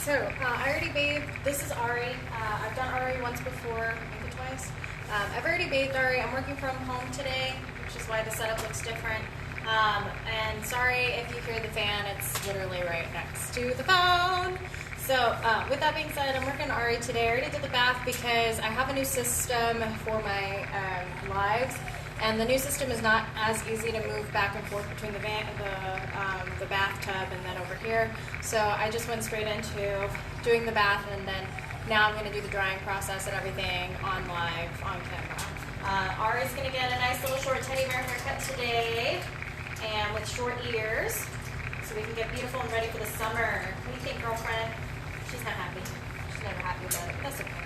I already bathed. This is Ahri. I've done Ahri once before, maybe twice. I've already bathed Ahri. I'm working from home today, which is why the setup looks different. And sorry if you hear the fan, it's literally right next to the phone. So with that being said, I'm working on Ahri today. I already did the bath because I have a new system for my lives. And the new system is not as easy to move back and forth between the bathtub and then over here. So I just went straight into doing the bath, and then now I'm going to do the drying process and everything on live, on camera. Ahri's going to get a nice little short teddy bear haircut today, and with short ears, so we can get beautiful and ready for the summer. What do you think, girlfriend? She's not happy. She's never happy about it, but that's okay.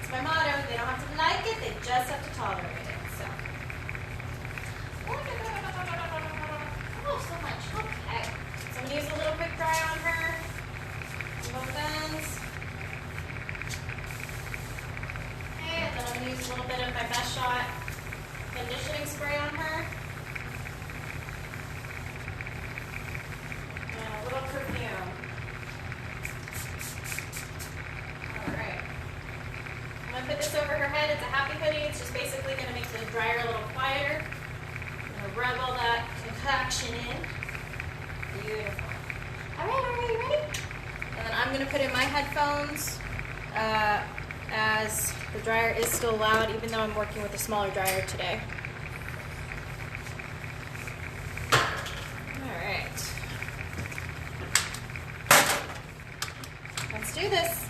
It's my motto. They don't have to like it, they just have to tolerate it. Oh, so much. Okay. So I'm going to use a little quick dry on her. Both ends. Okay, and then I'm going to use a little bit of my Best Shot conditioning spray on her. And a little perfume. Alright. I'm going to put this over her head. It's a happy hoodie. It's just basically going to make the dryer a little quieter. Rub all that concoction in. Beautiful. All right, are you ready? And then I'm going to put in my headphones as the dryer is still loud, even though I'm working with a smaller dryer today. All right. Let's do this.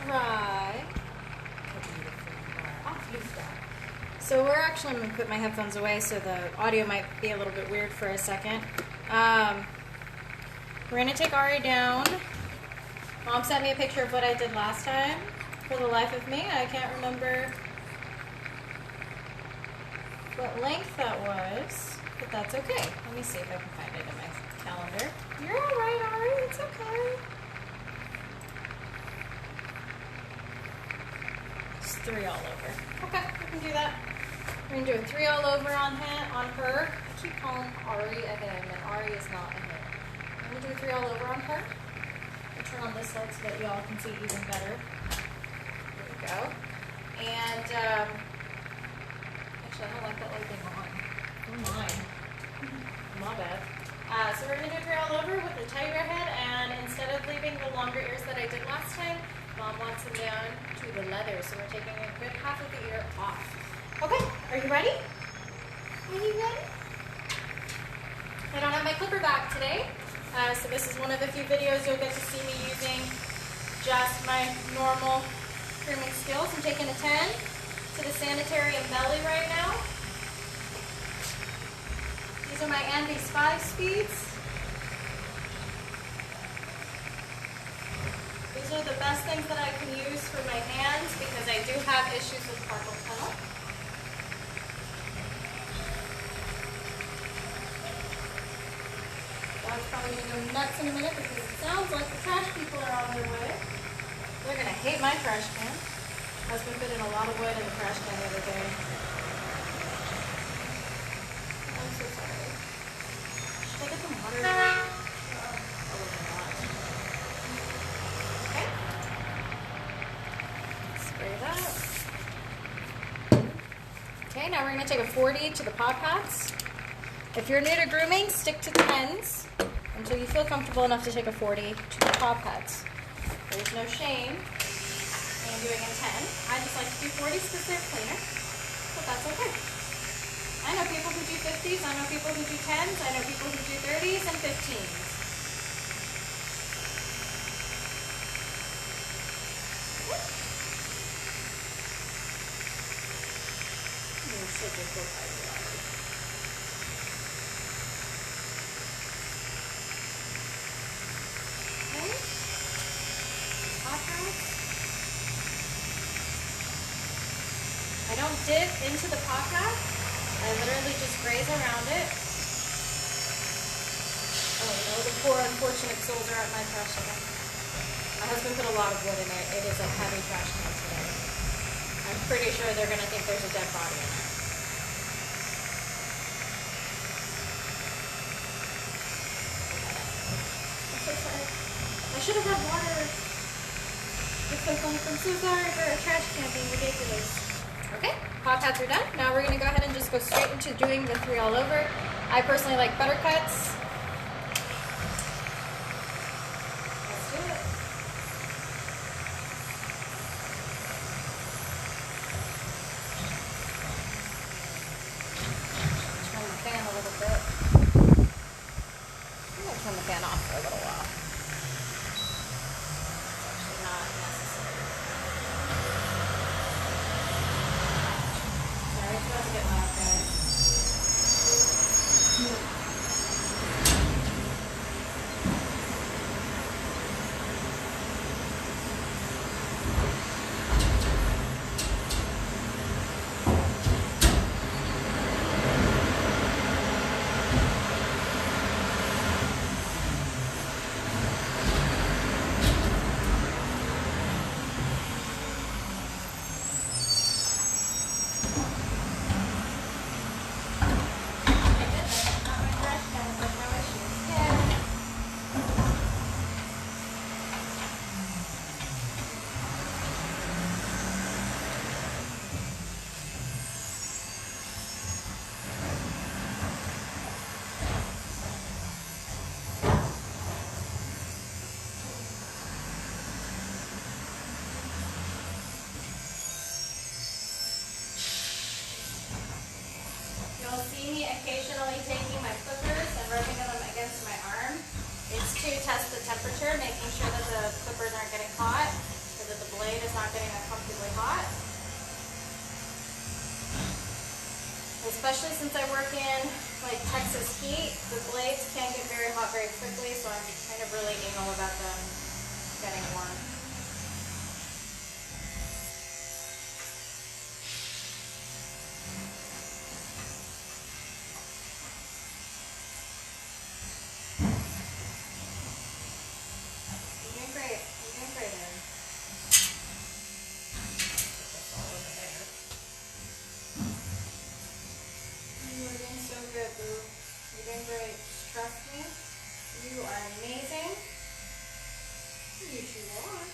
try. So I'm going to put my headphones away so the audio might be a little bit weird for a second. We're going to take Ahri down. Mom sent me a picture of what I did last time. For the life of me, I can't remember what length that was, but that's okay. Let me see if I can find it in my calendar. You're all right, Ahri. It's okay. Just 3 all over. Okay, we can do that. We're going to do a 3 all over on her. I keep calling Ahri a him, and Ahri is not a him. I'm going to do a 3 all over on her. I'll turn on this light so that y'all can see even better. There we go. And, actually, I don't like that light being on. Oh, mine. My bad. So we're going to do a 3 all over with a tighter head, and instead of leaving the longer ears that I did last time, Mom wants them down to the leather, so we're taking a good half of the ear off. Okay, are you ready? Are you ready? I don't have my clipper back today, so this is one of the few videos you'll get to see me using just my normal grooming skills. I'm taking a 10 to the sanitary and belly right now. These are my Andis 5 speeds. These are the best things that I can use for my hands because I do have issues with carpal tunnel. Dog's probably going to go nuts in a minute because it sounds like the trash people are on their way. They're going to hate my trash can. Husband put in a lot of wood in the trash can the other day. I'm so sorry. Should I get some water? Probably not. Okay. Spray that. Okay, now we're going to take a 40 to the paw pads. If you're new to grooming, stick to 10s until you feel comfortable enough to take a 40 to the paw pads. There's no shame in doing a 10. I just like to do 40s because they're cleaner, but that's okay. I know people who do 50s, I know people who do 10s, I know people who do 30s and 15s. You're such a cool guy. I don't dip into the paw pad. I literally just graze around it. Oh no, the poor unfortunate souls are at my trash can. My husband put a lot of wood in it. It is a heavy trash can today. I'm pretty sure they're going to think there's a dead body in it. I'm so sorry. I should have had water. I'm so sorry for a trash can being ridiculous. Okay, paw pads are done. Now we're going to go ahead and just go straight into doing the 3 all over. I personally like Buttercuts. Let's do it. Turn the fan a little bit. I'm going to turn the fan off for a little while. It's actually not necessary. It's about to get loud, guys. You'll see me occasionally taking my clippers and rubbing them against my arm. It's to test the temperature, making sure that the clippers aren't getting hot, because that the blade is not getting uncomfortably hot. Especially since I work in like Texas heat, the blades can get very hot very quickly, so I'm kind of really anal about them getting warm. You're doing great. You're doing great, Ahri. Put this all over there. You are doing so good, boo. You're doing great. Just trust me. You are amazing. Yes, you are.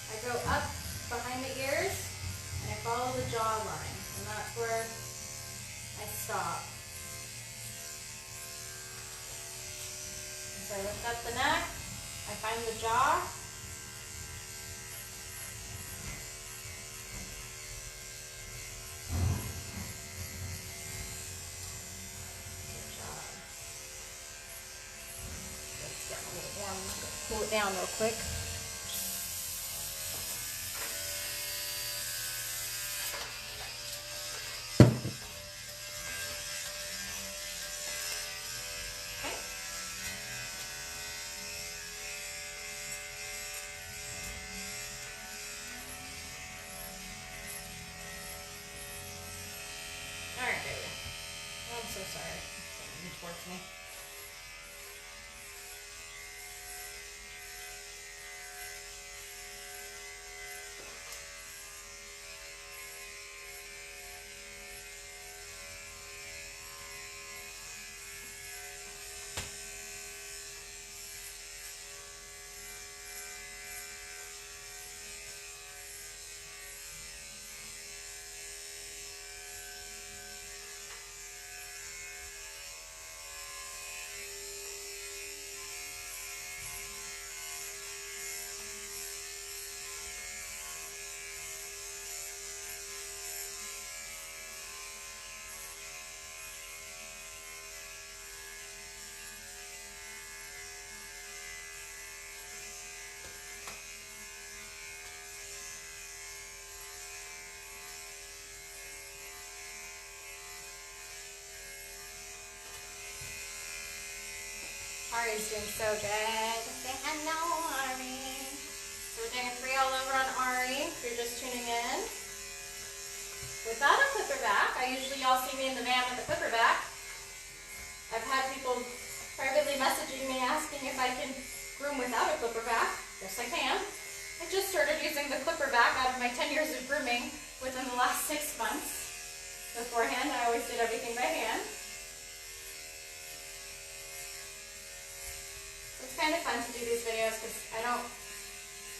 I go up behind the ears and I follow the jawline, and that's where I stop. So I lift up the neck, I find the jaw. Good job. It's getting a little warm. I'm gonna cool it down real quick. Alright, baby. Oh, I'm so sorry. Don't reach towards me. Ahri's doing so good. Say hello, Ahri. So we're doing a 3 all over on Ahri, if you're just tuning in. Without a clipper back, y'all see me in the van with the clipper back. I've had people privately messaging me asking if I can groom without a clipper back. Yes, I can. I just started using the clipper back out of my 10 years of grooming within the last 6 months. Beforehand, I always did everything by hand. It's kind of fun to do these videos because I don't,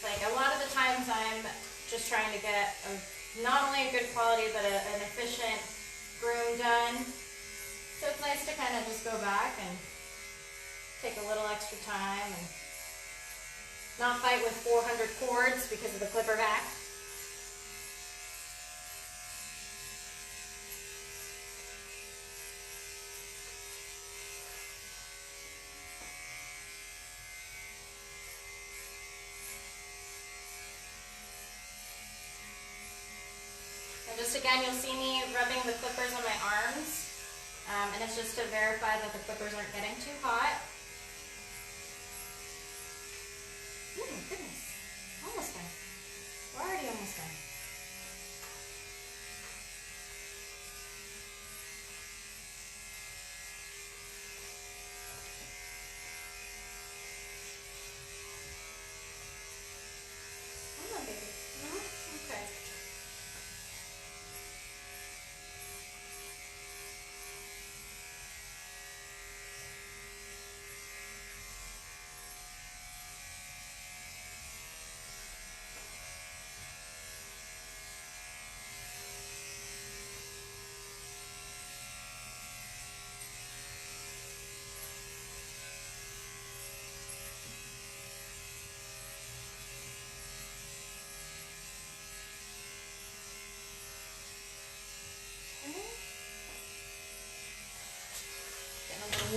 like, a lot of the times I'm just trying to get not only a good quality but an efficient groom done. So it's nice to kind of just go back and take a little extra time and not fight with 400 cords because of the clipper back. Just again, you'll see me rubbing the clippers on my arms, and it's just to verify that the clippers aren't getting too hot. Goodness, almost done. We're already almost done. Come on, baby. No? Okay.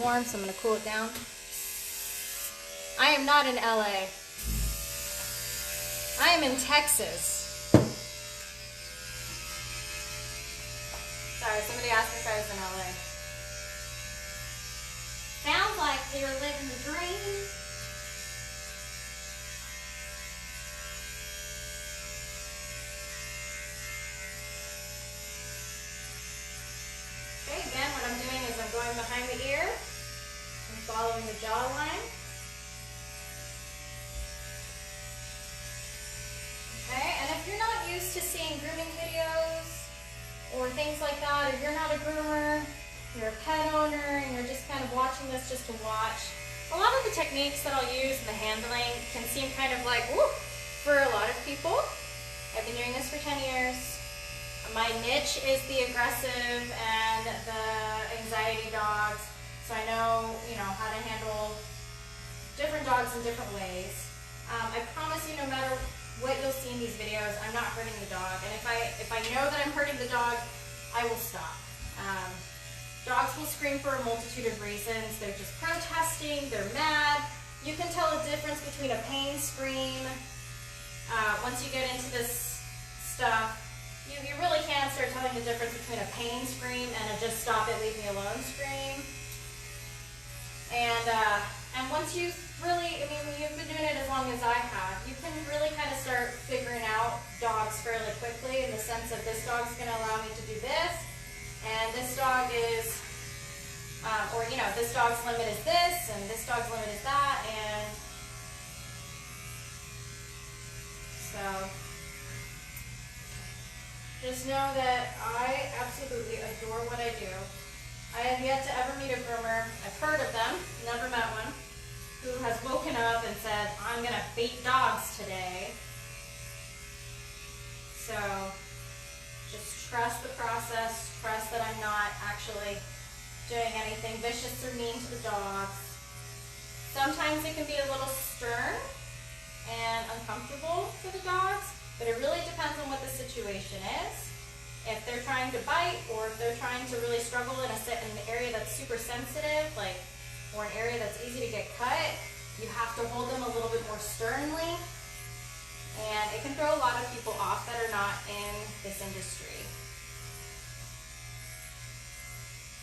warm, so I'm going to cool it down. I am not in LA. I am in Texas. Sorry, somebody asked me if I was in LA. Sounds like you're living the dream. Okay, again, what I'm doing is I'm going behind the ear and following the jawline. Okay, and if you're not used to seeing grooming videos or things like that, or you're not a groomer, you're a pet owner, and you're just kind of watching this just to watch, a lot of the techniques that I'll use in the handling can seem kind of like, whoop, for a lot of people. I've been doing this for 10 years. My niche is the aggressive and the anxiety dogs, so I know, how to handle different dogs in different ways. I promise you, no matter what you'll see in these videos, I'm not hurting the dog, and if I know that I'm hurting the dog, I will stop. Dogs will scream for a multitude of reasons. They're just protesting, they're mad. You can tell a difference between a pain scream. Once you get into this stuff, you really can start telling the difference between a pain scream and a just stop it, leave me alone scream. And once you really, you've been doing it as long as I have, you can really kind of start figuring out dogs fairly quickly in the sense of this dog's going to allow me to do this, and this dog is, this dog's limit is this, and this dog's limit is that, and so just know that I absolutely adore what I do. I have yet to ever meet a groomer, I've heard of them, never met one, who has woken up and said, I'm going to bait dogs today. So just trust the process, trust that I'm not actually doing anything vicious or mean to the dogs. Sometimes it can be a little stern and uncomfortable for the dogs, but it really depends on what the situation is. If they're trying to bite, or if they're trying to really struggle in an area that's super sensitive, or an area that's easy to get cut, you have to hold them a little bit more sternly, and it can throw a lot of people off that are not in this industry.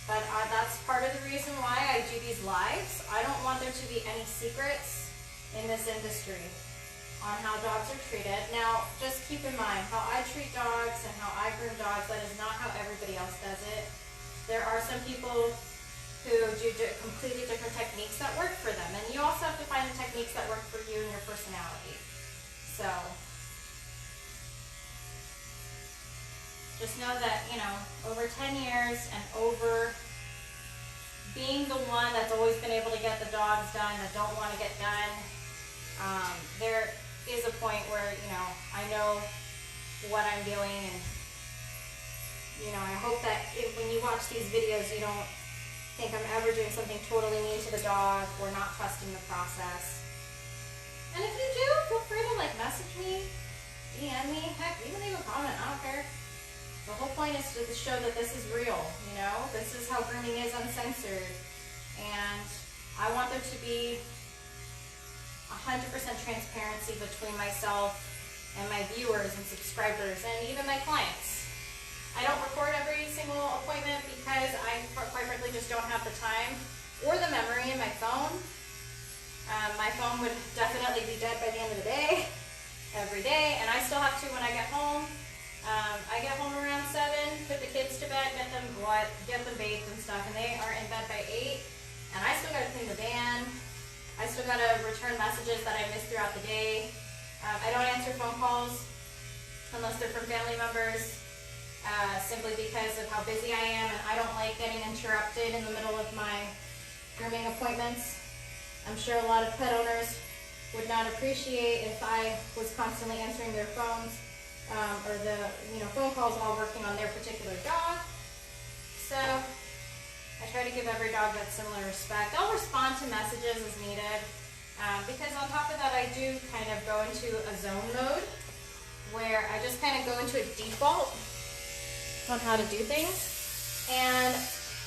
But that's part of the reason why I do these lives. I don't want there to be any secrets in this industry on how dogs are treated. Now, just keep in mind, how I treat dogs and how I groom dogs, that is not how everybody else does it. There are some people who do completely different techniques that work for them, and you also have to find the techniques that work for you and your personality. So, just know that, over 10 years and over being the one that's always been able to get the dogs done that don't want to get done, there is a point where, I know what I'm doing, and, I hope that when you watch these videos, you don't think I'm ever doing something totally mean to the dog or not trusting the process. And if you do, feel free to message me, DM me, heck, even leave a comment, I don't care. The whole point is to show that this is real, this is how grooming is uncensored, and I want there to be 100% transparency between myself and my viewers and subscribers and even my clients. I don't record every single appointment because I, quite frankly, just don't have the time or the memory in my phone. My phone would definitely be dead by the end of the day, every day, and I still have to when I get home. I get home around 7, put the kids to bed, get them bathed and stuff, and they are in bed by 8, and I still got to clean the van. I still got to return messages that I missed throughout the day. I don't answer phone calls unless they're from family members, simply because of how busy I am, and I don't like getting interrupted in the middle of my grooming appointments. I'm sure a lot of pet owners would not appreciate if I was constantly answering their phones, or the phone calls while working on their particular dog. So I try to give every dog that similar respect. I'll respond to messages as needed, because on top of that, I do kind of go into a zone mode where I just kind of go into a default on how to do things. And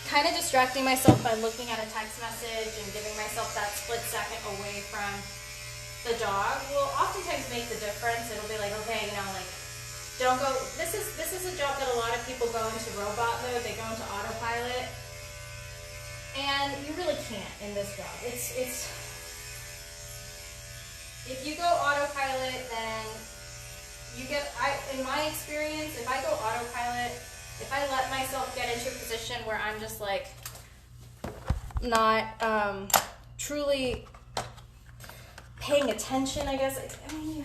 kind of distracting myself by looking at a text message and giving myself that split second away from the dog will oftentimes make the difference. It'll be like, okay, you know, like, don't go, this is a job that a lot of people go into robot mode, they go into autopilot, and you really can't in this job. It's if you go autopilot, then you get, in my experience, if I go autopilot, if I let myself get into a position where I'm just like not truly paying attention, I guess. I mean,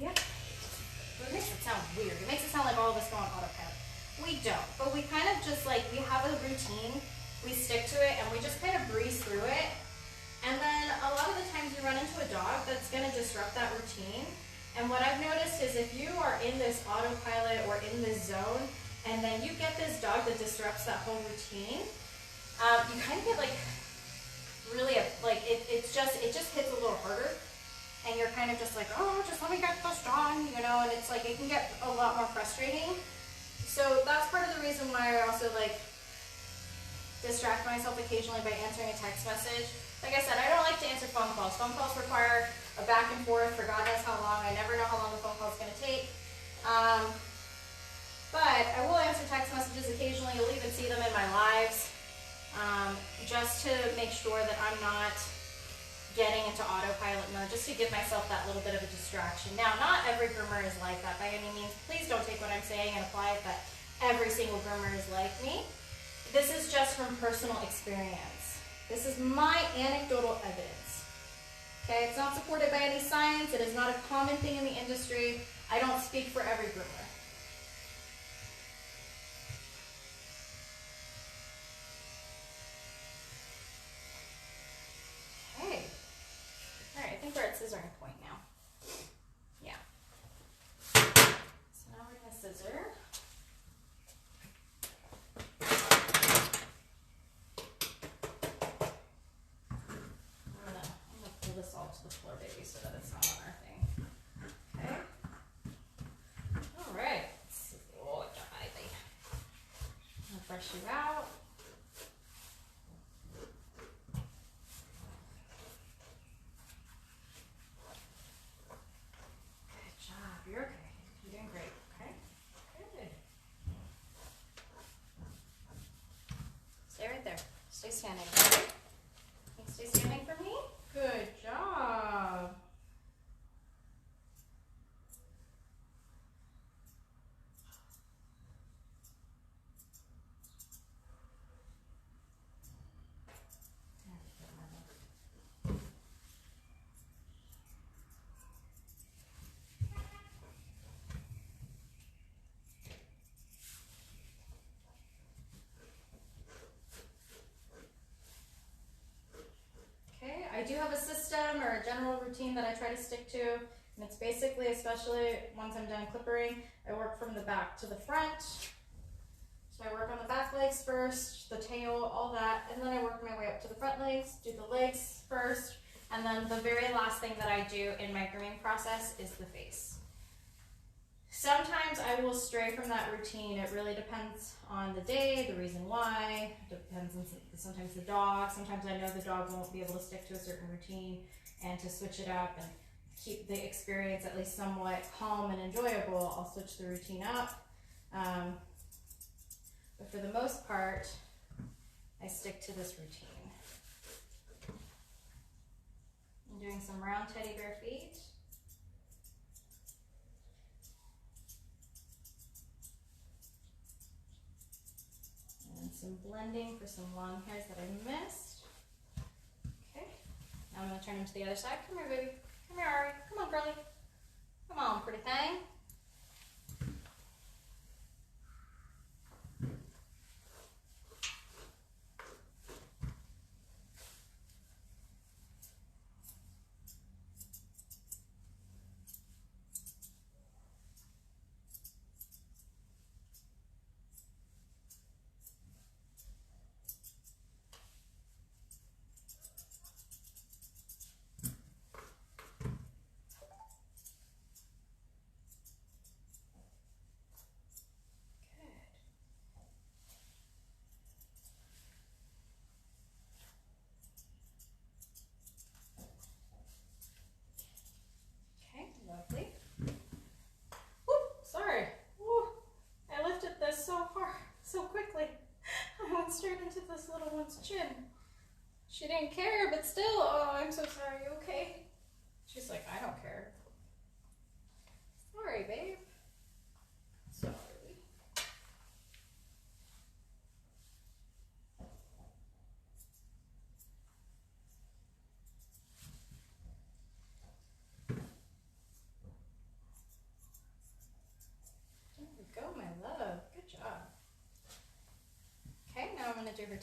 yeah, it makes it sound weird. It makes it sound like all of us go on autopilot. We don't, but we kind of just like, we have a routine, we stick to it, and we just kind of breeze through it. And then a lot of the times you run into a dog that's going to disrupt that routine. And what I've noticed is if you are in this autopilot or in this zone, and then you get this dog that disrupts that whole routine, you kind of get like really, like it just hits a little harder. And you're kind of just like, oh, just let me get this done, you know, and it's like, it can get a lot more frustrating. So that's part of the reason why I also like distract myself occasionally by answering a text message. Like I said, I don't like to answer phone calls. Phone calls require a back and forth for God knows how long. I never know how long the phone call is going to take. But I will answer text messages occasionally. You'll even see them in my lives, just to make sure that I'm not getting into autopilot mode, just to give myself that little bit of a distraction. Now, not every groomer is like that by any means. Please don't take what I'm saying and apply it that every single groomer is like me. This is just from personal experience. This is my anecdotal evidence. Okay, it's not supported by any science. It is not a common thing in the industry. I don't speak for every groomer. Okay. All right, I think we're at scissoring point now. Yeah. So now we're going to scissor. This all to the floor, baby, so that it's not on our thing. Okay. All right. Oh, baby. I'm gonna brush you out. Good job. You're okay. You're doing great. Okay. Good. Stay right there. Stay standing. Okay. Stay standing for me. Good job. I do have a system or a general routine that I try to stick to, and it's basically, especially once I'm done clippering, I work from the back to the front. So I work on the back legs first, the tail, all that, and then I work my way up to the front legs, do the legs first, and then the very last thing that I do in my grooming process is the face. Sometimes I will stray from that routine. It really depends on the day, the reason why. It depends on sometimes the dog. Sometimes I know the dog won't be able to stick to a certain routine, and to switch it up and keep the experience at least somewhat calm and enjoyable, I'll switch the routine up. But for the most part, I stick to this routine. I'm doing some round teddy bear feet. Some blending for some long hairs that I missed. Okay, now I'm going to turn them to the other side. Come here, baby. Come here, Ahri. Come on, girlie. Come on, pretty thing.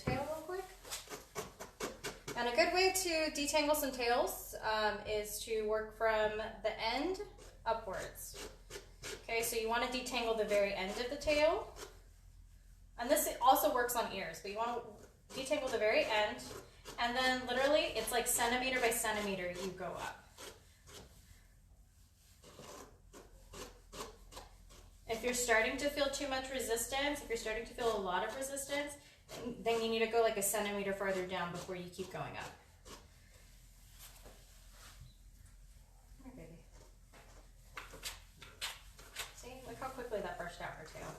tail real quick. And a good way to detangle some tails is to work from the end upwards. Okay, so you want to detangle the very end of the tail. And this also works on ears, but you want to detangle the very end. And then literally, it's like centimeter by centimeter you go up. If you're starting to feel too much resistance, if you're starting to feel a lot of resistance, then you need to go like a centimeter farther down before you keep going up. Come here, baby. See, look how quickly that brushed out her tail.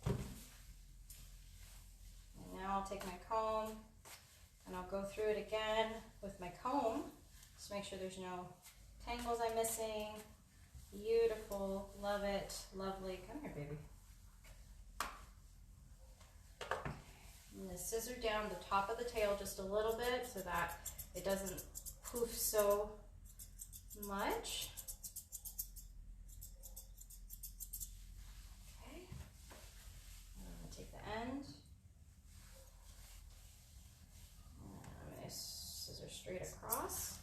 And now I'll take my comb and I'll go through it again with my comb. Just make sure there's no tangles I'm missing. Beautiful, love it, lovely. Come here, baby. I'm gonna scissor down the top of the tail just a little bit so that it doesn't poof so much. Okay, I'm gonna take the end. I'm gonna scissor straight across.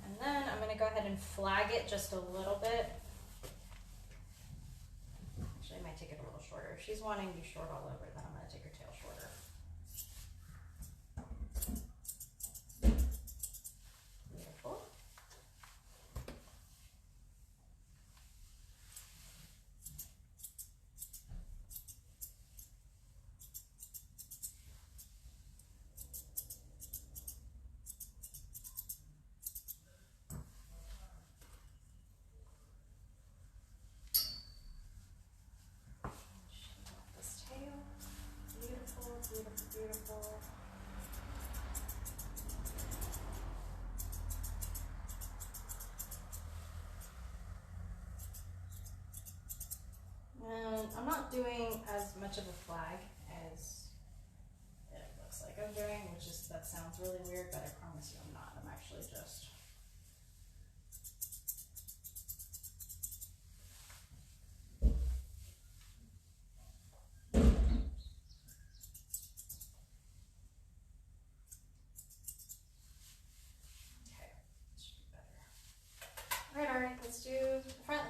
And then I'm going to go ahead and flag it just a little bit. Actually, I might take it a little shorter. If she's wanting to be short all over, then I'm going to take her tail shorter. Beautiful. Beautiful. And I'm not doing as much of a flag as it looks like I'm doing, which is, that sounds really weird, but I promise you I'm not. I'm actually just let's do the front.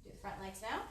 Do the front legs now.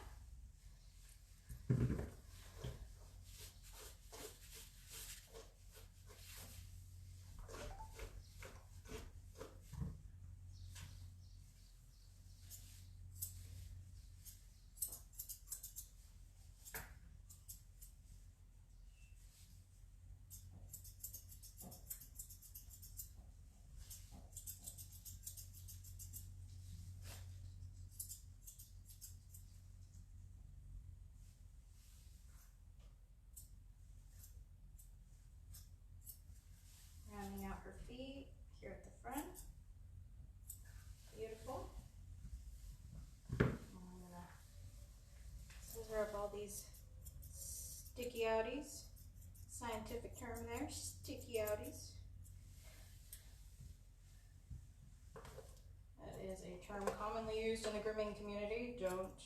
Rounding out her feet here at the front. Beautiful. I'm gonna scissor up all these sticky outies. Scientific term there, sticky outies. That is a term commonly used in the grooming community. Don't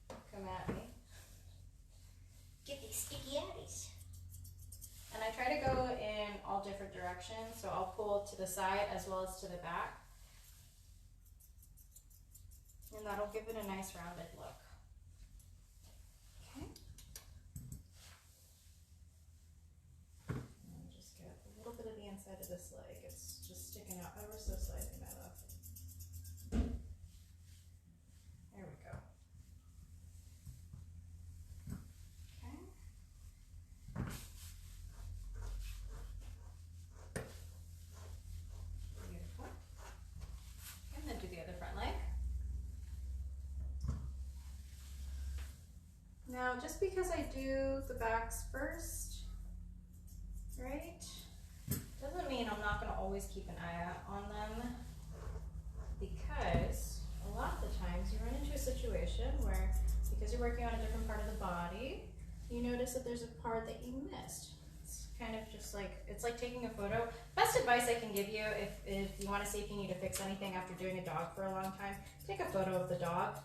come at me. Get these sticky outies. And I try to go in all different directions, so I'll pull to the side as well as to the back. And that'll give it a nice rounded look. Okay. And just get a little bit of the inside of this leg. It's just sticking out ever so slightly, my love. There we go. Now, just because I do the backs first, right, doesn't mean I'm not going to always keep an eye out on them, because a lot of the times you run into a situation where, because you're working on a different part of the body, you notice that there's a part that you missed. It's kind of just like, it's like taking a photo. Best advice I can give you, if you want to see if you need to fix anything after doing a dog for a long time, take a photo of the dog.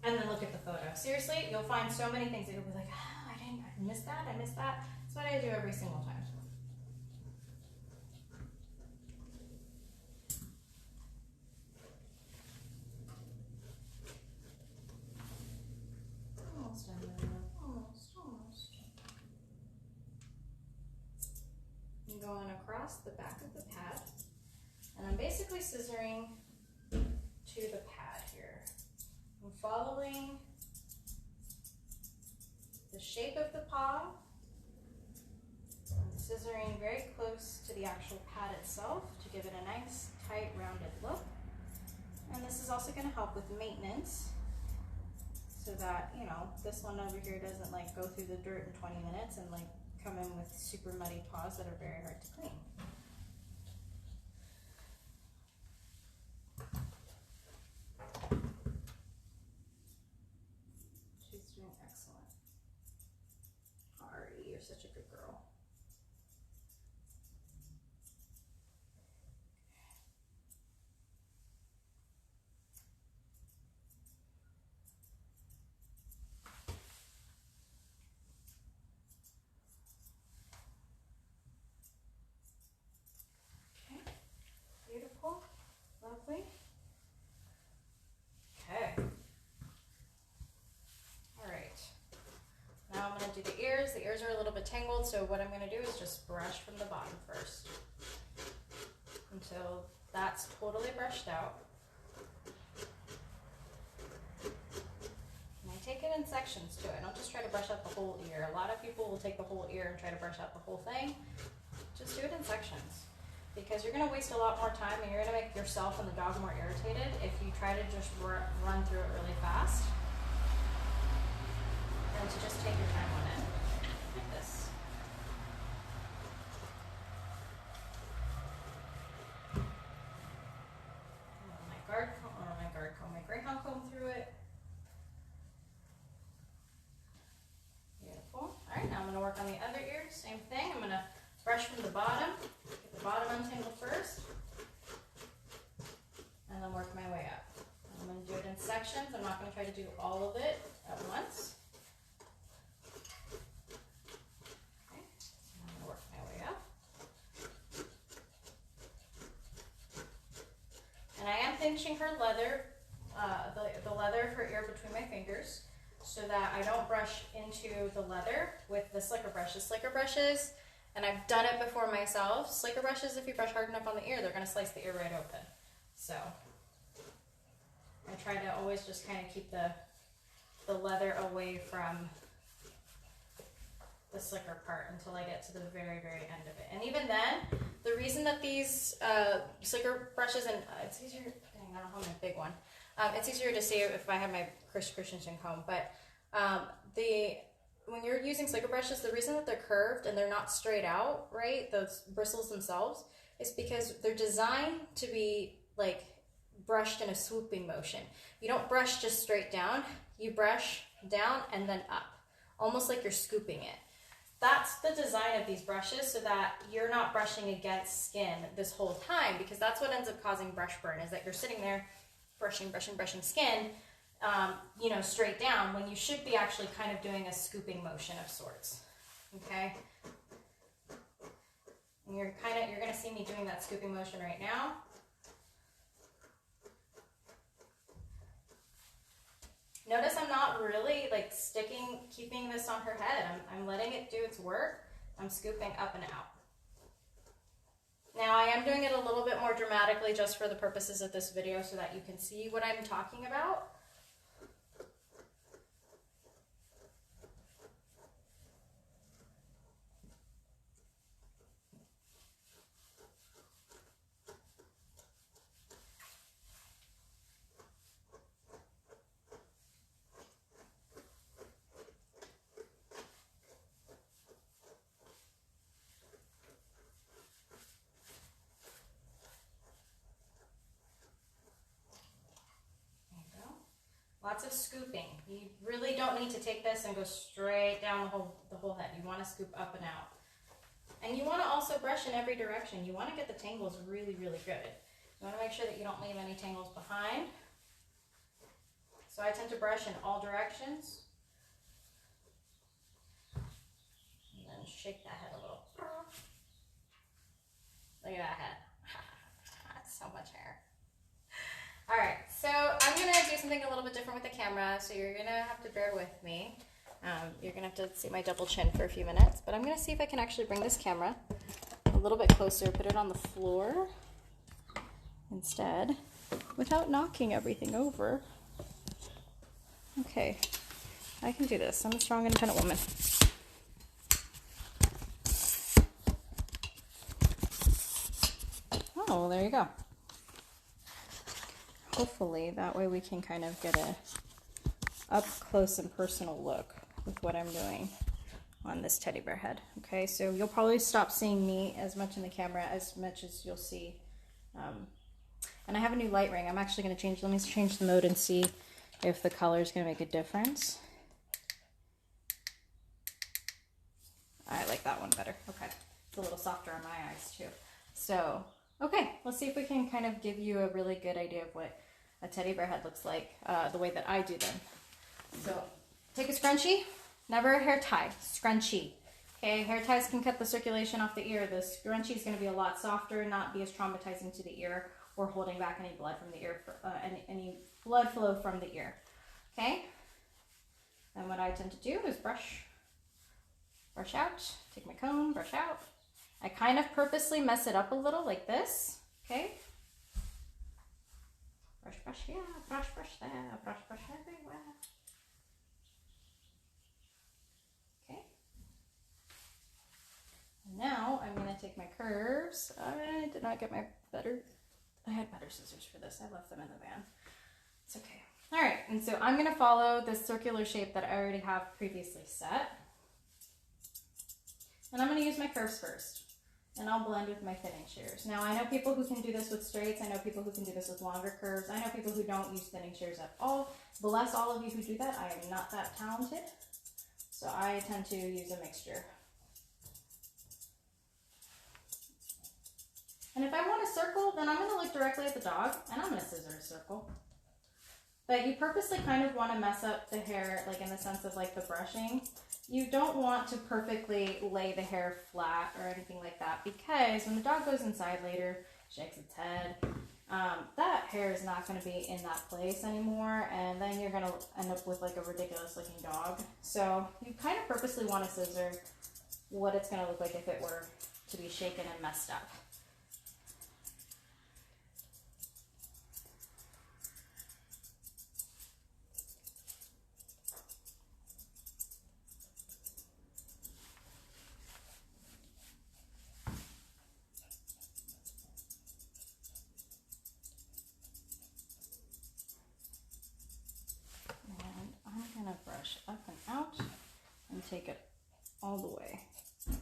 and then look at the photo. Seriously, you'll find so many things that you'll be like, oh, I missed that, I missed that. That's what I do every single time. Almost done, almost. I'm going across the back of the pad, and I'm basically scissoring to the pad here. I'm following the shape of the paw. I'm scissoring very close to the actual pad itself to give it a nice, tight, rounded look. And this is also going to help with maintenance so that, you know, this one over here doesn't like go through the dirt in 20 minutes and like come in with super muddy paws that are very hard to clean. She's doing excellent. Ahri, you're such a good girl. Okay, beautiful, lovely. Okay. All right. Now I'm going to do the ears. The ears are a little bit tangled, so what I'm going to do is just brush from the bottom first until that's totally brushed out. And I take it in sections too. I don't just try to brush out the whole ear. A lot of people will take the whole ear and try to brush out the whole thing. Just do it in sections, because you're going to waste a lot more time and you're going to make yourself and the dog more irritated if you try to just run through it really fast. And to just take your time on it, like this. My greyhound comb through it. Beautiful. All right, now I'm going to work on the other ear. Same thing. I'm going to brush from the bottom, get the bottom untangled first, and then work my way up. I'm going to do it in sections. I'm not going to try to do all of it at once. Okay, so I'm going to work my way up. And I am pinching her leather, the leather of her ear between my fingers, so that I don't brush into the leather with the slicker brush. The slicker brushes, and I've done it before myself, slicker brushes, if you brush hard enough on the ear, they're going to slice the ear right open. So I try to always just kind of keep the leather away from the slicker part until I get to the very, very end of it. And even then, the reason that these slicker brushes, and it's easier, dang, I don't have my big one, it's easier to see if I have my Christensen comb, but when you're using slicker brushes, the reason that they're curved and they're not straight out, right, those bristles themselves, is because they're designed to be like brushed in a swooping motion. You don't brush just straight down, you brush down and then up, almost like you're scooping it. That's the design of these brushes, so that you're not brushing against skin this whole time, because that's what ends up causing brush burn, is that you're sitting there brushing skin, you know, straight down, when you should be actually kind of doing a scooping motion of sorts. Okay? And you're going to see me doing that scooping motion right now. Notice I'm not really like keeping this on her head. I'm letting it do its work. I'm scooping up and out. Now I am doing it a little bit more dramatically just for the purposes of this video so that you can see what I'm talking about. Lots of scooping. You really don't need to take this and go straight down the whole head. You want to scoop up and out. And you want to also brush in every direction. You want to get the tangles really, really good. You want to make sure that you don't leave any tangles behind. So I tend to brush in all directions. And then shake that head a little. Look at that head. That's so much hair. All right, so I'm gonna do something a little bit different with the camera, so you're gonna have to bear with me. You're gonna have to see my double chin for a few minutes, but I'm gonna see if I can actually bring this camera a little bit closer, put it on the floor instead, without knocking everything over. Okay, I can do this. I'm a strong, independent woman. Oh, there you go. Hopefully that way we can kind of get a up close and personal look with what I'm doing on this teddy bear head. Okay, so you'll probably stop seeing me as much in the camera as much as you'll see. And I have a new light ring. I'm actually going to change, let me change the mode and see if the color is going to make a difference. I like that one better. Okay, it's a little softer on my eyes too. So, okay, let's see if we can kind of give you a really good idea of what a teddy bear head looks like, the way that I do them. So, take a scrunchie, never a hair tie, scrunchie. Okay, hair ties can cut the circulation off the ear. The scrunchie is going to be a lot softer, not be as traumatizing to the ear or holding back any blood from the ear, any blood flow from the ear. Okay, and what I tend to do is brush out, take my comb, brush out. I kind of purposely mess it up a little like this, okay? Brush, brush here, brush, brush there, brush, brush everywhere. Okay. And now I'm gonna take my curves. I did not get my I had better scissors for this. I left them in the van. It's okay. All right, and so I'm gonna follow this circular shape that I already have previously set. And I'm gonna use my curves first. And I'll blend with my thinning shears. Now, I know people who can do this with straights. I know people who can do this with longer curves. I know people who don't use thinning shears at all. Bless all of you who do that. I am not that talented. So I tend to use a mixture. And if I want a circle, then I'm going to look directly at the dog, and I'm going to scissor a circle. But you purposely kind of want to mess up the hair, like in the sense of like the brushing. You don't want to perfectly lay the hair flat or anything like that, because when the dog goes inside later, shakes its head, that hair is not going to be in that place anymore, and then you're going to end up with like a ridiculous looking dog. So you kind of purposely want to scissor what it's going to look like if it were to be shaken and messed up. I'm going to brush up and out and take it all the way. And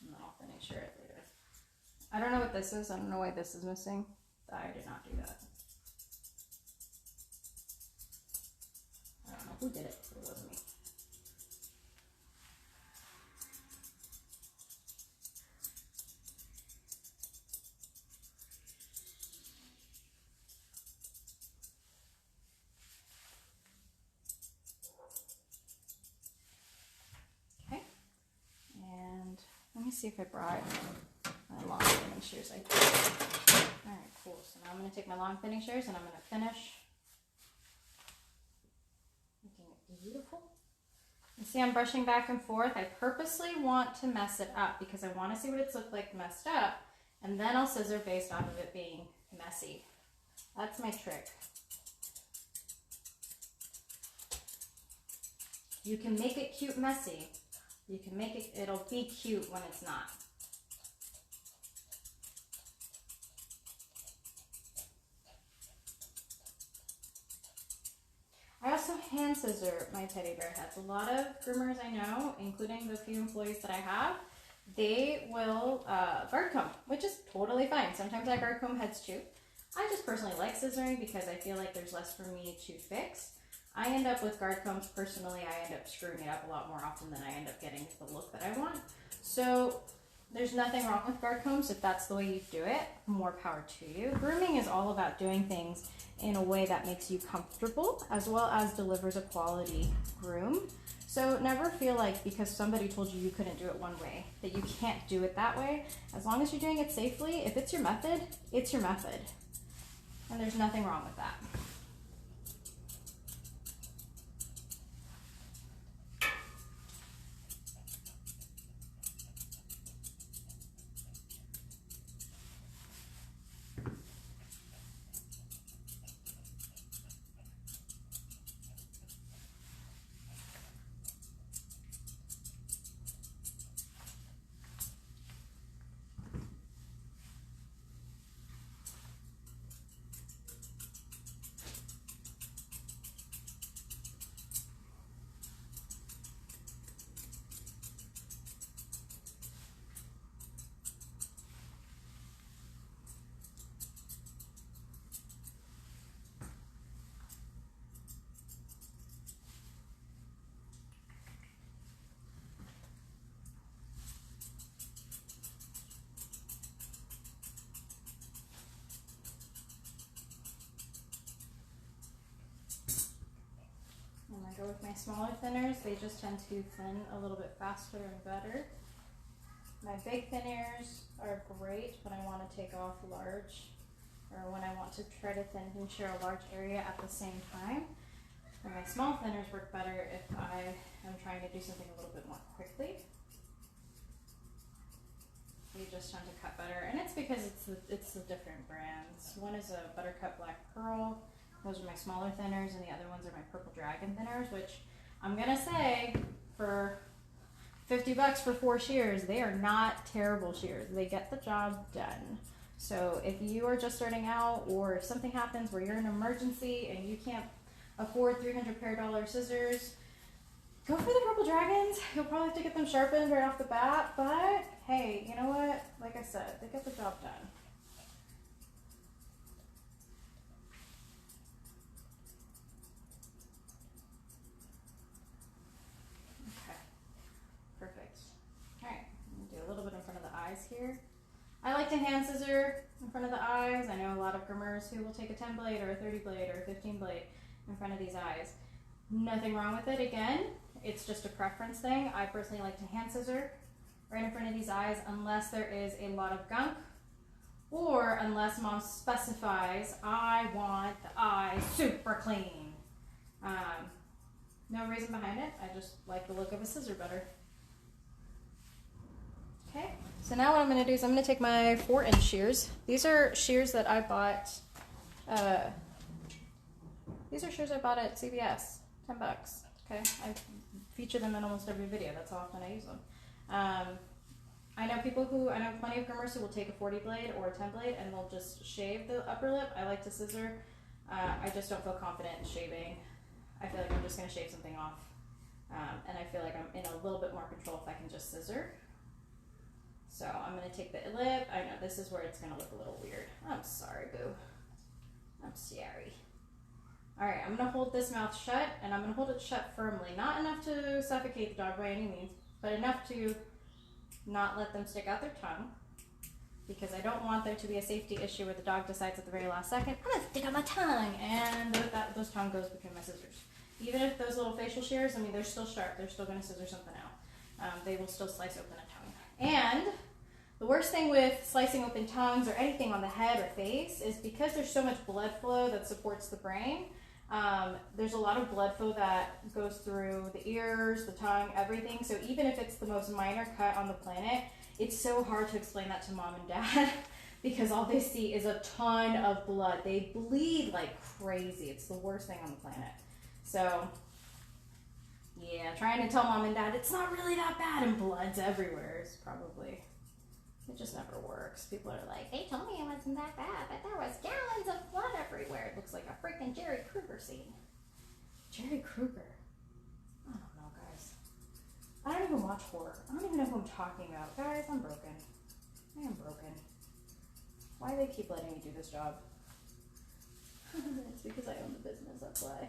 then I'll finish it later. I don't know what this is. I don't know why this is missing. I did not do that. I don't know who did it, but it wasn't me. Let me see if I brought my long thinning shears. I did. All right, cool. So now I'm going to take my long thinning shears and I'm going to finish making it beautiful. You see I'm brushing back and forth. I purposely want to mess it up because I want to see what it's looked like messed up, and then I'll scissor based off of it being messy. That's my trick. You can make it cute messy. You can make it, it'll be cute when it's not. I also hand scissor my teddy bear heads. A lot of groomers I know, including the few employees that I have, they will guard comb, which is totally fine. Sometimes I guard comb heads too. I just personally like scissoring because I feel like there's less for me to fix. I end up with guard combs, personally, I end up screwing it up a lot more often than I end up getting the look that I want. So there's nothing wrong with guard combs if that's the way you do it. More power to you. Grooming is all about doing things in a way that makes you comfortable as well as delivers a quality groom. So never feel like because somebody told you you couldn't do it one way that you can't do it that way. As long as you're doing it safely, if it's your method, it's your method. And there's nothing wrong with that. Go with my smaller thinners, they just tend to thin a little bit faster and better. My big thinners are great when I want to take off large, or when I want to try to thin and shear a large area at the same time. And my small thinners work better if I am trying to do something a little bit more quickly. They just tend to cut better, and it's because it's the different brands. One is a Buttercut Black Pearl. Those are my smaller thinners, and the other ones are my Purple Dragon thinners, which I'm gonna say for 50 bucks for 4 shears, they are not terrible shears. They get the job done. So if you are just starting out, or if something happens where you're in an emergency and you can't afford $300 pair scissors, go for the Purple Dragons. You'll probably have to get them sharpened right off the bat, but hey, you know what? Like I said, they get the job done. Here. I like to hand scissor in front of the eyes. I know a lot of groomers who will take a 10 blade or a 30 blade or a 15 blade in front of these eyes. Nothing wrong with it. Again, it's just a preference thing. I personally like to hand scissor right in front of these eyes unless there is a lot of gunk, or unless mom specifies I want the eye super clean. No reason behind it. I just like the look of a scissor better. Okay, so now what I'm going to do is I'm going to take my 4-inch shears. These are shears that I bought. These are shears I bought at CVS, 10 bucks. Okay, I feature them in almost every video. That's how often I use them. I know plenty of groomers who will take a 40 blade or a 10 blade and they'll just shave the upper lip. I like to scissor. I just don't feel confident in shaving. I feel like I'm just going to shave something off. And I feel like I'm in a little bit more control if I can just scissor. So I'm going to take the lip. I know this is where it's going to look a little weird. I'm sorry, boo. I'm sorry. All right, I'm going to hold this mouth shut, and I'm going to hold it shut firmly. Not enough to suffocate the dog by any means, but enough to not let them stick out their tongue, because I don't want there to be a safety issue where the dog decides at the very last second, I'm going to stick out my tongue, and those tongue goes between my scissors. Even if those little facial shears, I mean, they're still sharp. They're still going to scissor something out. They will still slice open a tongue. And the worst thing with slicing open tongues or anything on the head or face is because there's so much blood flow that supports the brain. There's a lot of blood flow that goes through the ears, the tongue, everything. So even if it's the most minor cut on the planet, it's so hard to explain that to mom and dad because all they see is a ton of blood. They bleed like crazy. It's the worst thing on the planet. So yeah, trying to tell mom and dad it's not really that bad and blood's everywhere is probably, it just never works. People are like, they told me it wasn't that bad, but there was gallons of blood everywhere. It looks like a freaking Jerry Krueger scene. Jerry Krueger. I don't know, guys. I don't even watch horror. I don't even know who I'm talking about. Guys, I'm broken. I am broken. Why do they keep letting me do this job? It's because I own the business, that's why.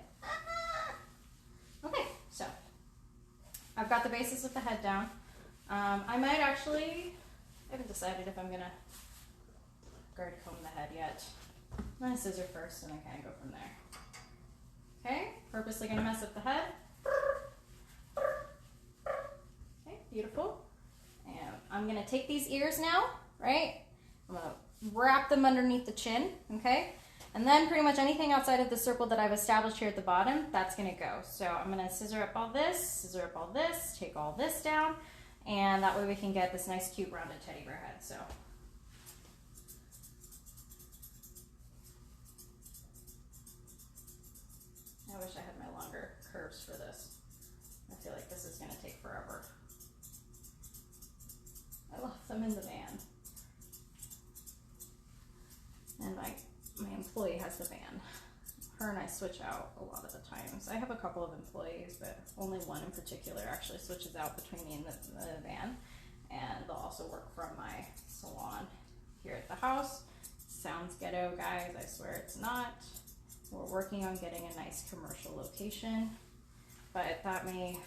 Okay, so I've got the basis of the head down. I might actually I haven't decided if I'm gonna guard comb the head yet. I'm gonna scissor first and then kind of go from there. Okay, purposely gonna mess up the head. Okay, beautiful. And I'm gonna take these ears now, right? I'm gonna wrap them underneath the chin, okay? And then pretty much anything outside of the circle that I've established here at the bottom, that's gonna go. So I'm gonna scissor up all this, scissor up all this, take all this down, and that way we can get this nice cute rounded teddy bear head. So I wish I had my longer curves for this. I feel like this is gonna take forever. I left them in the van. And my employee has the van. Her and I switch out a lot of the times. I have a couple of employees, but only one in particular actually switches out between me and the van. And they'll also work from my salon here at the house. Sounds ghetto, guys. I swear it's not. We're working on getting a nice commercial location, but that may,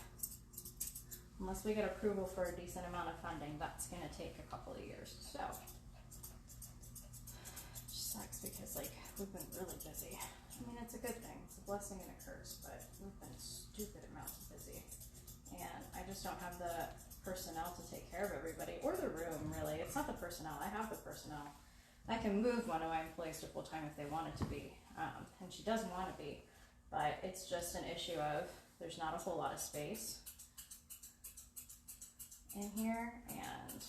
unless we get approval for a decent amount of funding, that's gonna take a couple of years. So sucks because like we've been really busy. I mean, it's a good thing. It's a blessing and a curse, but we've been stupid amounts of busy. And I just don't have the personnel to take care of everybody or the room, really. It's not the personnel. I have the personnel. I can move one of my employees to full-time if they want it to be. And she does want to be, but it's just an issue of there's not a whole lot of space in here. And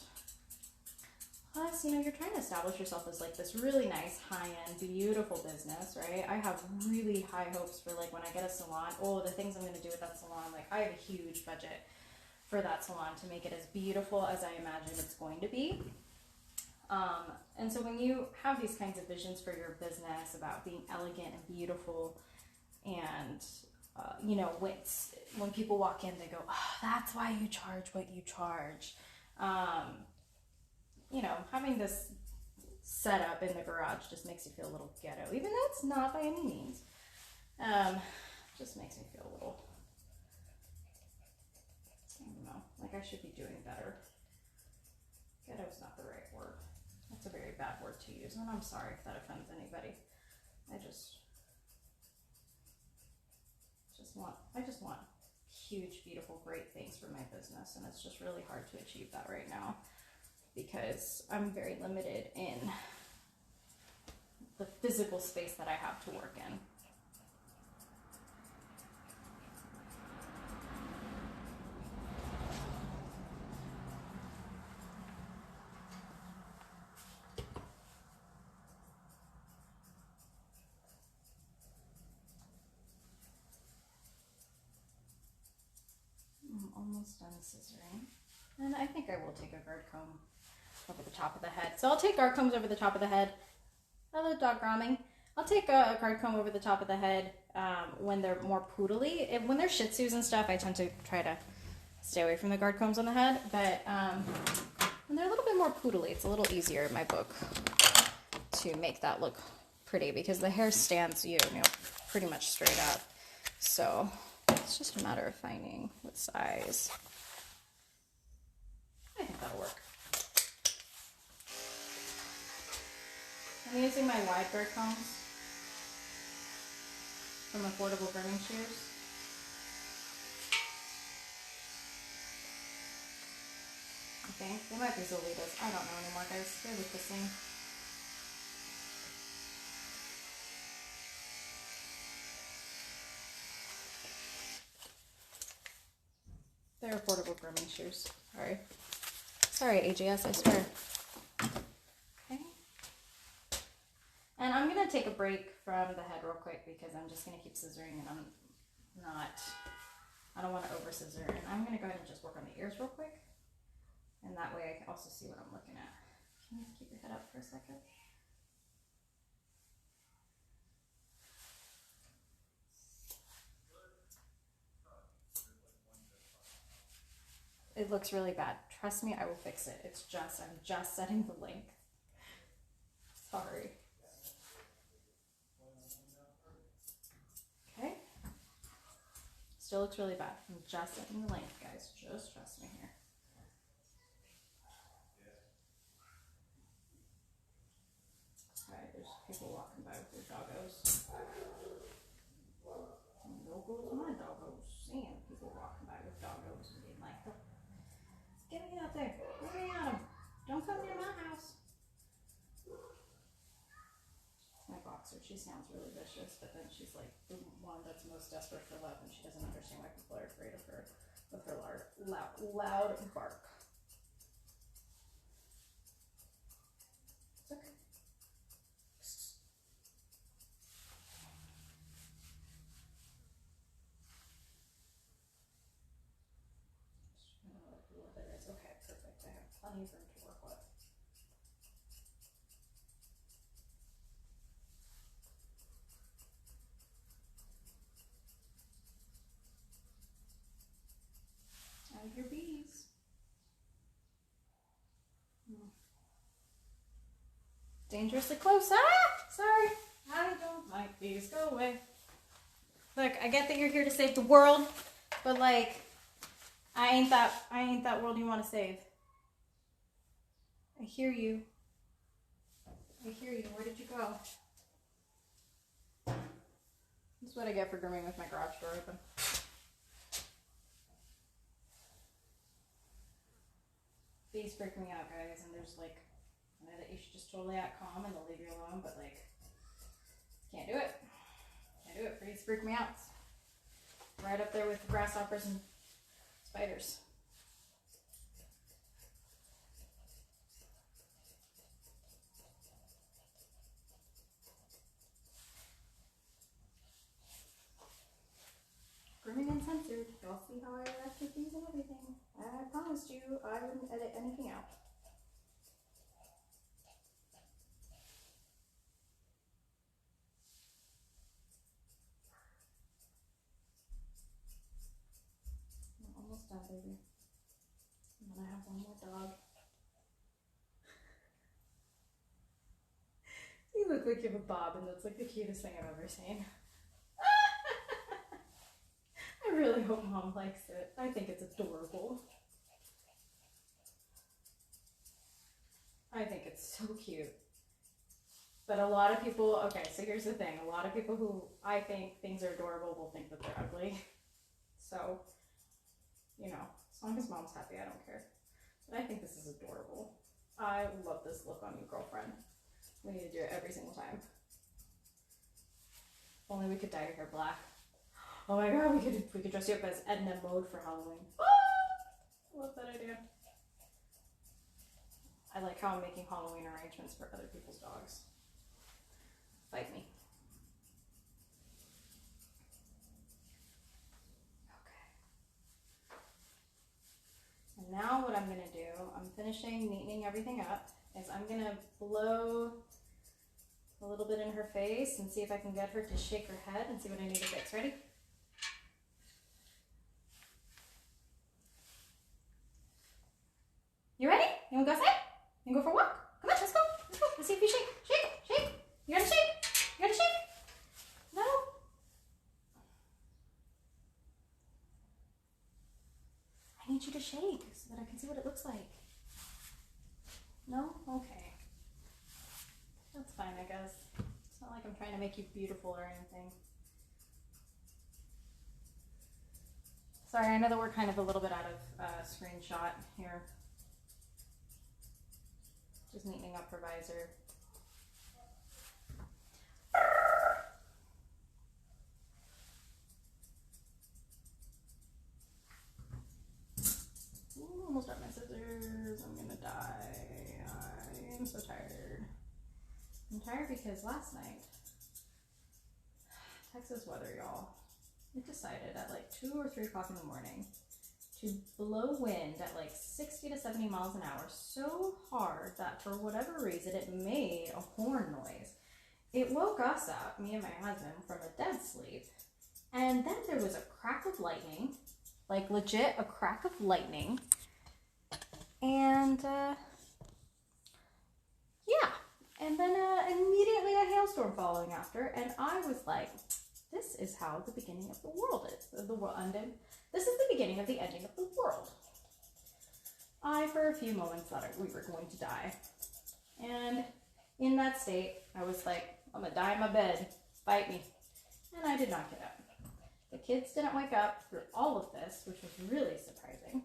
plus, you know, you're trying to establish yourself as like this really nice, high-end, beautiful business, right? I have really high hopes for like when I get a salon, the things I'm going to do with that salon. Like I have a huge budget for that salon to make it as beautiful as I imagine it's going to be. And so when you have these kinds of visions for your business about being elegant and beautiful and, you know, when people walk in, they go, oh, that's why you charge what you charge. You know, having this set up in the garage just makes you feel a little ghetto, even though it's not by any means. Just makes me feel a little, I don't know, like I should be doing better. Ghetto's not the right word. That's a very bad word to use, and I'm sorry if that offends anybody. I just want huge, beautiful, great things for my business, and it's just really hard to achieve that right now because I'm very limited in the physical space that I have to work in. Almost done scissoring, and I think I will take a guard comb over the top of the head. So I'll take guard combs over the top of the head. Hello, dog gromming. I'll take a guard comb over the top of the head when they're more poodly. When they're Shih Tzus and stuff, I tend to try to stay away from the guard combs on the head. But when they're a little bit more poodly, it's a little easier in my book to make that look pretty because the hair stands you know pretty much straight up. So it's just a matter of finding what size. I think that'll work. I'm using my wide guard combs from Affordable Grooming Shears. I think they might be Zolitas. I don't know anymore, guys. They look the same. They're Affordable Grooming Shears. Sorry, AGS, I swear. Okay. And I'm going to take a break from the head real quick because I'm just going to keep scissoring and I don't want to over scissor. And I'm going to go ahead and just work on the ears real quick. And that way I can also see what I'm looking at. Can you keep your head up for a second? It looks really bad. Trust me, I will fix it. I'm just setting the length. Sorry. Okay. Still looks really bad. I'm just setting the length, guys. Just trust me here. people walking by with their doggos. No goes my doggos. Seeing people walking by with doggos and being like, oh, get me out there. Get me at them. Don't come near my house. My boxer, she sounds really vicious, but then she's like the one that's most desperate for love, and she doesn't understand why people are afraid of her with her loud bark. It's okay. What there is. Okay, perfect. I have plenty of room to work with. Out of your bees. Dangerously close. Ah! Sorry. I don't like bees. Go away. Look, I get that you're here to save the world, but like, I ain't that world you want to save. I hear you. I hear you. Where did you go? This is what I get for grooming with my garage door open. Bees freak me out, guys, and there's like, I know that you should just totally act calm and they'll leave you alone, but like, can't do it. Can't do it. Bees freak me out. Right up there with grasshoppers and spiders. Grooming Uncensored. Y'all see how I interact with these and everything. I promised you I wouldn't edit anything out. I'm almost done, baby. And then I have one more dog. You look like you have a bob, and that's like the cutest thing I've ever seen. I really hope Mom likes it. I think it's adorable. I think it's so cute. But a lot of people, okay, so here's the thing. A lot of people who I think things are adorable will think that they're ugly. So, you know, as long as Mom's happy, I don't care. But I think this is adorable. I love this look on you, girlfriend. We need to do it every single time. If only we could dye your hair black. Oh my god, we could dress you up as Edna Mode for Halloween. Ah! I love that idea. I like how I'm making Halloween arrangements for other people's dogs. Fight me. Okay. And now what I'm gonna do, I'm finishing neatening everything up, is I'm gonna blow a little bit in her face and see if I can get her to shake her head and see what I need to fix. Ready? You ready? You wanna go outside? You wanna go for a walk? Come on, let's go. Let's go. Let's see if you shake. Shake. Shake. You gotta shake. You gotta shake. No. I need you to shake so that I can see what it looks like. No? Okay. That's fine, I guess. It's not like I'm trying to make you beautiful or anything. Sorry, I know that we're kind of a little bit out of screenshot here. Just neatening up her visor. Ooh, almost dropped my scissors. I'm gonna die. I am so tired. I'm tired because last night, Texas weather, y'all, it decided at like 2 or 3 o'clock in the morning to blow wind at like 60 to 70 miles an hour so hard that for whatever reason it made a horn noise. It woke us up, me and my husband, from a dead sleep. And then there was a crack of lightning, like legit a crack of lightning. And yeah. And then immediately a hailstorm following after. And I was like, this is how the beginning of the world is. The world ended. This is the beginning of the ending of the world. I, for a few moments, thought we were going to die. And in that state, I was like, I'm gonna die in my bed. Bite me. And I did not get up. The kids didn't wake up through all of this, which was really surprising.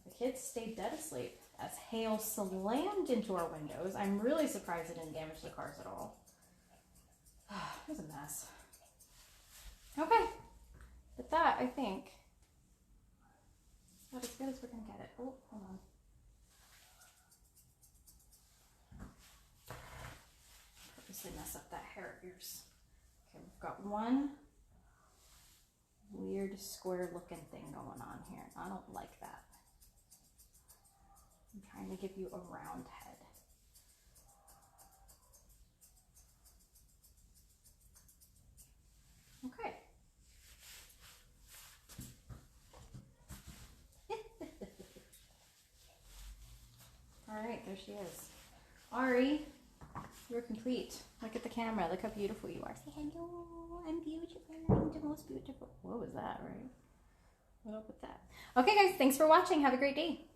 The kids stayed dead asleep as hail slammed into our windows. I'm really surprised it didn't damage the cars at all. It was a mess. Okay, with that, I think it's about as good as we're gonna get it. Oh, hold on. Purposely mess up that hair of yours. Okay, we've got one weird square looking thing going on here. I don't like that. I'm trying to give you a round head. Okay. All right, there she is. Ahri, you're complete. Look at the camera. Look how beautiful you are. Say hello. I'm beautiful. I'm the most beautiful. What was that, right? What up with that? Okay, guys, thanks for watching. Have a great day.